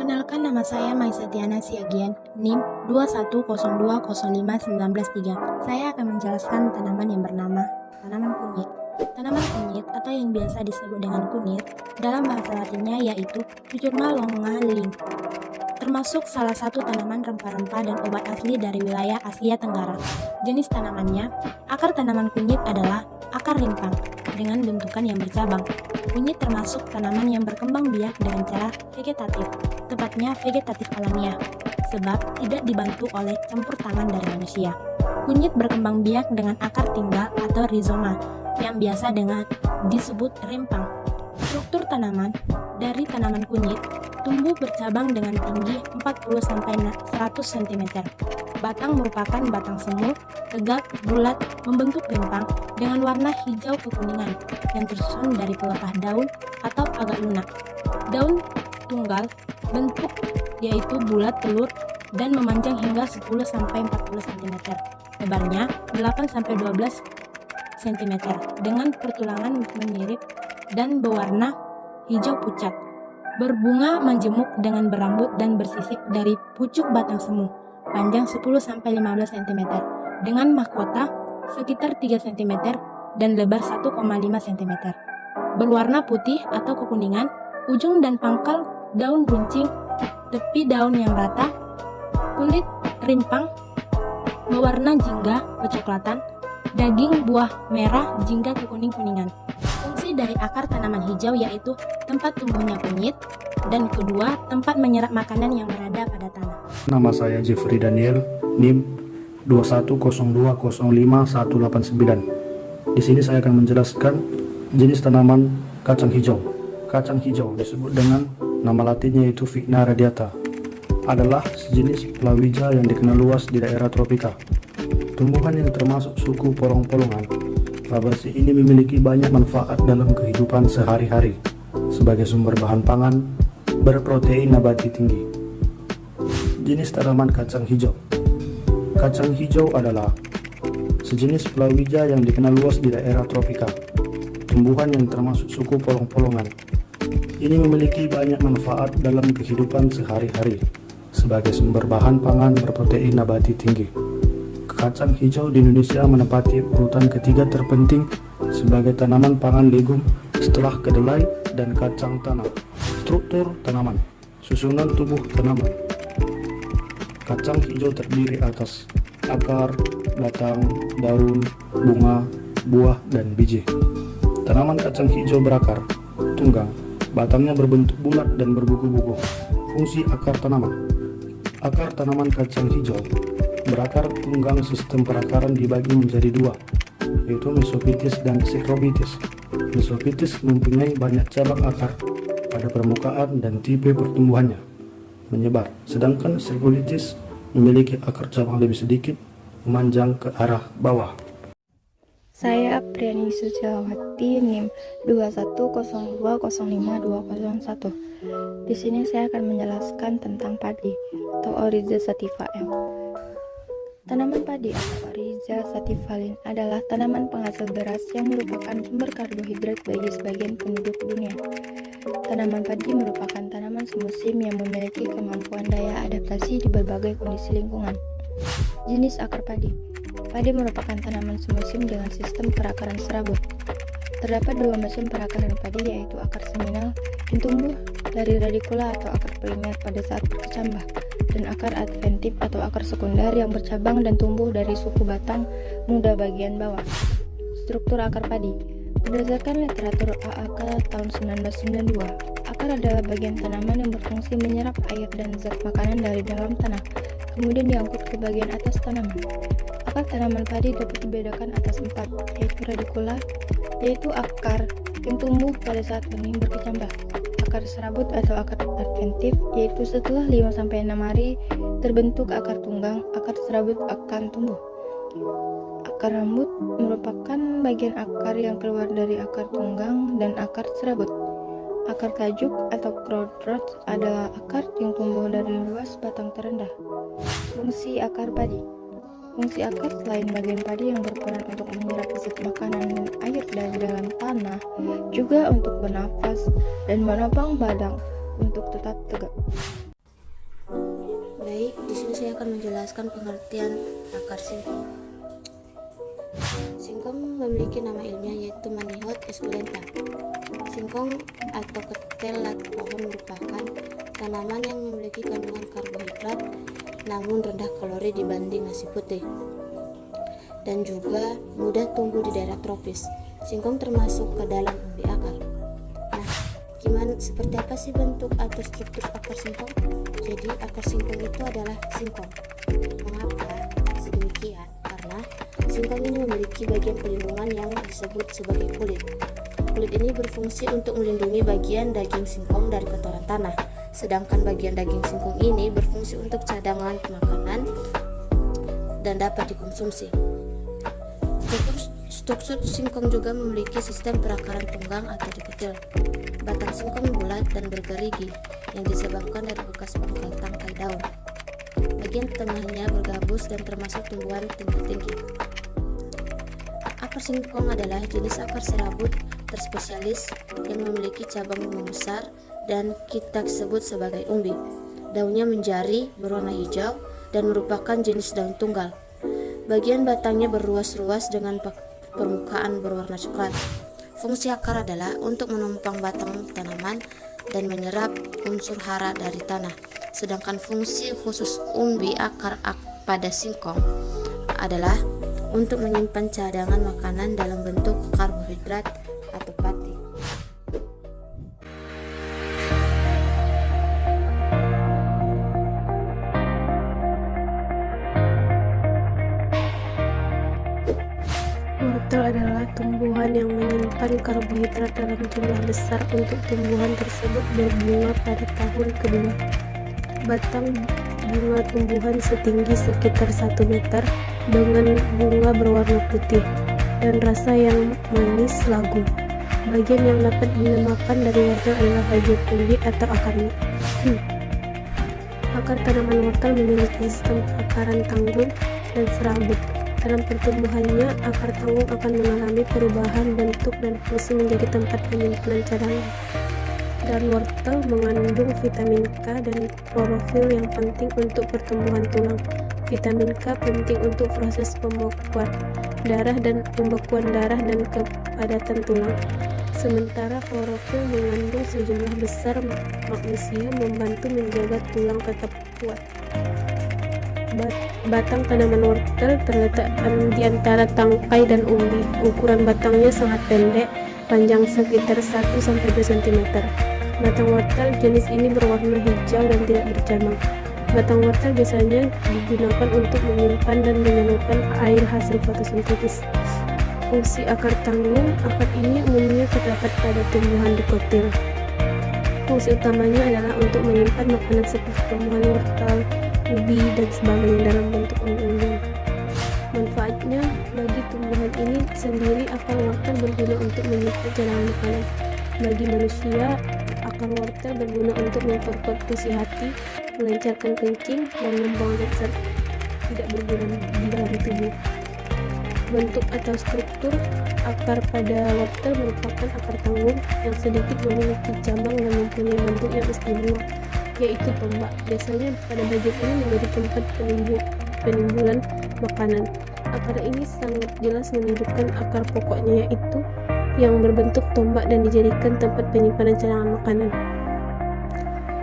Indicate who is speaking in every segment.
Speaker 1: Perkenalkan, nama saya Maisa Tiana Siagian, NIM 210205193. Saya akan menjelaskan tanaman yang bernama tanaman kunyit. Tanaman kunyit atau yang biasa disebut dengan kunir dalam bahasa Latinnya yaitu Cucurma longa ling. Termasuk salah satu tanaman rempah-rempah dan obat asli dari wilayah Asia Tenggara. Jenis tanamannya, akar tanaman kunyit adalah akar rimpang dengan bentukan yang bercabang. Kunyit termasuk tanaman yang berkembang biak dengan cara vegetatif, tepatnya vegetatif alamiah, sebab tidak dibantu oleh campur tangan dari manusia. Kunyit berkembang biak dengan akar tinggal atau rizoma, yang biasa dengan disebut rimpang. Struktur tanaman dari tanaman kunyit tumbuh bercabang dengan tinggi 40-100 cm. Batang merupakan batang semu, tegak, bulat, membentuk rimpang dengan warna hijau kekuningan yang tersusun dari pelepah daun atau agak lunak. Daun tunggal bentuk yaitu bulat telur dan memanjang hingga 10-40 cm. Lebarnya 8-12 cm dengan pertulangan menyirip dan berwarna hijau pucat. Berbunga majemuk dengan berambut dan bersisik dari pucuk batang semu, panjang 10-15 cm, dengan mahkota sekitar 3 cm dan lebar 1,5 cm. Berwarna putih atau kekuningan, ujung dan pangkal daun runcing, tepi daun yang rata, kulit rimpang, berwarna jingga kecoklatan, daging buah merah jingga kekuning-kuningan. Fungsi dari akar tanaman hijau yaitu tempat tumbuhnya kunyit, dan kedua, tempat menyerap makanan yang berada pada tanah.
Speaker 2: Nama saya Jeffrey Daniel, NIM 210205189. Di sini saya akan menjelaskan jenis tanaman kacang hijau. Kacang hijau disebut dengan nama latinnya yaitu Vigna radiata. Adalah sejenis palawija yang dikenal luas di daerah tropika. Tumbuhan yang termasuk suku polong-polongan. Fabaceae ini memiliki banyak manfaat dalam kehidupan sehari-hari sebagai sumber bahan pangan berprotein nabati tinggi. Jenis tanaman kacang hijau. Kacang hijau adalah sejenis palawija yang dikenal luas di daerah tropika. Tumbuhan yang termasuk suku polong-polongan. Ini memiliki banyak manfaat dalam kehidupan sehari-hari sebagai sumber bahan pangan berprotein nabati tinggi. Kacang hijau di Indonesia menempati urutan ketiga terpenting sebagai tanaman pangan legum setelah kedelai dan kacang tanah. Struktur tanaman, susunan tubuh tanaman. Kacang hijau terdiri atas akar, batang, daun, bunga, buah, dan biji. Tanaman kacang hijau berakar, tunggang, batangnya berbentuk bulat dan berbuku-buku. Fungsi akar tanaman. Akar tanaman kacang hijau berakar tunggang. Sistem perakaran dibagi menjadi dua, yaitu mesofitis dan sikrobitis. Mesofitis mempunyai banyak cabang akar pada permukaan dan tipe pertumbuhannya menyebar, sedangkan sikrobitis memiliki akar cabang lebih sedikit, memanjang ke arah bawah.
Speaker 3: Saya Priani Susilawati, NIM 210205201. Di sini saya akan menjelaskan tentang padi atau Oryza sativa L. Tanaman padi atau Oryza sativa L adalah tanaman penghasil beras yang merupakan sumber karbohidrat bagi sebagian penduduk dunia. Tanaman padi merupakan tanaman semusim yang memiliki kemampuan daya adaptasi di berbagai kondisi lingkungan. Jenis akar padi. Padi merupakan tanaman semusim dengan sistem perakaran serabut. Terdapat dua macam perakaran padi, yaitu akar seminal yang tumbuh dari radikula atau akar primer pada saat berkecambah, dan akar adventif atau akar sekunder yang bercabang dan tumbuh dari suku batang muda bagian bawah. Struktur akar padi. Berdasarkan literatur AAK tahun 1992, akar adalah bagian tanaman yang berfungsi menyerap air dan zat makanan dari dalam tanah, kemudian diangkut ke bagian atas tanaman. Akar tanaman padi dapat dibedakan atas 4, yaitu radikula, yaitu akar yang tumbuh pada saat benih berkecambah. Akar serabut atau akar adventif, yaitu setelah 5-6 hari terbentuk akar tunggang, akar serabut akan tumbuh. Akar rambut merupakan bagian akar yang keluar dari akar tunggang dan akar serabut. Akar tajuk atau crown roots adalah akar yang tumbuh dari luas batang terendah. Fungsi akar padi. Fungsi akar selain bagian padi yang berperan untuk menyerap zat makanan dan air dari dalam tanah, juga untuk bernafas dan menopang badan untuk tetap tegak.
Speaker 4: Baik, di sini saya akan menjelaskan pengertian akar singkong. Singkong memiliki nama ilmiah yaitu Manihot esculenta. Singkong atau ketelat pohon merupakan tanaman yang memiliki kandungan karbohidrat namun rendah kalori dibanding nasi putih, dan juga mudah tumbuh di daerah tropis. Singkong termasuk ke dalam umbi akar. Nah, seperti apa sih bentuk atau struktur akar singkong? Jadi akar singkong itu adalah singkong. Mengapa sedemikian? Karena singkong ini memiliki bagian pelindungan yang disebut sebagai kulit. Kulit ini berfungsi untuk melindungi bagian daging singkong dari kotoran tanah. Sedangkan bagian daging singkong ini berfungsi untuk cadangan makanan dan dapat dikonsumsi. Struktur singkong juga memiliki sistem perakaran tunggang atau diketil. Batang singkong bulat dan bergerigi yang disebabkan dari bekas pangkal tangkai daun. Bagian tengahnya bergabus dan termasuk tumbuhan tinggi-tinggi. Akar singkong adalah jenis akar serabut terspesialis yang memiliki cabang membesar dan kita sebut sebagai umbi. Daunnya menjari, berwarna hijau, dan merupakan jenis daun tunggal. Bagian batangnya berruas-ruas dengan permukaan berwarna coklat. Fungsi akar adalah untuk menumpang batang tanaman dan menyerap unsur hara dari tanah. Sedangkan fungsi khusus umbi akar pada singkong adalah untuk menyimpan cadangan makanan dalam bentuk karbohidrat atau pati.
Speaker 5: Wortel adalah tumbuhan yang menyimpan karbohidrat dalam jumlah besar untuk tumbuhan tersebut berbunga pada tahun kedua. Batang bunga tumbuhan setinggi sekitar 1 meter dengan bunga berwarna putih dan rasa yang manis lagu. Bagian yang dapat dimakan dari wortel adalah bagian kulit atau akarnya. Akar tanaman wortel memiliki sistem akaran tanggung dan serabut. Dalam pertumbuhannya, akar tanggung akan mengalami perubahan bentuk dan fungsi menjadi tempat penyimpanan cadangan. Dan wortel mengandung vitamin K dan klorofil yang penting untuk pertumbuhan tulang. Vitamin K penting untuk proses pembekuan darah dan kepadatan tulang. Sementara klorofil mengandung sejumlah besar magnesium membantu menjaga tulang tetap kuat. Batang tanaman wortel terletak di antara tangkai dan umbi. Ukuran batangnya sangat pendek, panjang sekitar 1-2 cm. Batang wortel jenis ini berwarna hijau dan tidak bercabang. Batang wortel biasanya digunakan untuk menyimpan dan menyalurkan air hasil fotosintesis. Fungsi akar tanggung, akar ini umumnya terdapat pada tumbuhan dikotil. Fungsi utamanya adalah untuk menyimpan makanan seperti tumbuhan wortel, ubi, dan sebagainya dalam bentuk umbi-umbian. Manfaatnya bagi tumbuhan ini sendiri, akar wortel berguna untuk menyimpan cadangan makanan. Bagi manusia, akar wortel berguna untuk memperkuat fungsi hati, melancarkan kencing, dan membuang zat tidak berguna di dalam tubuh. Bentuk atau struktur akar pada wortel merupakan akar tanggung yang sedikit memiliki cabang dan mempunyai bentuk yang istimewa, yaitu tombak. Biasanya pada bagian ini menjadi tempat penimbulan makanan. Akar ini sangat jelas menunjukkan akar pokoknya, yaitu yang berbentuk tombak dan dijadikan tempat penyimpanan cadangan makanan.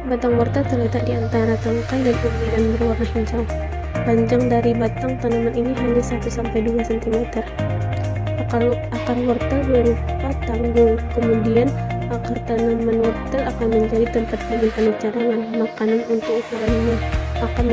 Speaker 5: Batang wortel terletak di antara tangkai dan umbi dan berwarna hijau. Panjang dari batang tanaman ini hanya 1-2 cm. Akar wortel berupa tanggung. Kemudian akar tanaman wortel akan menjadi tempat penyimpanan cadangan makanan untuk ukurannya akan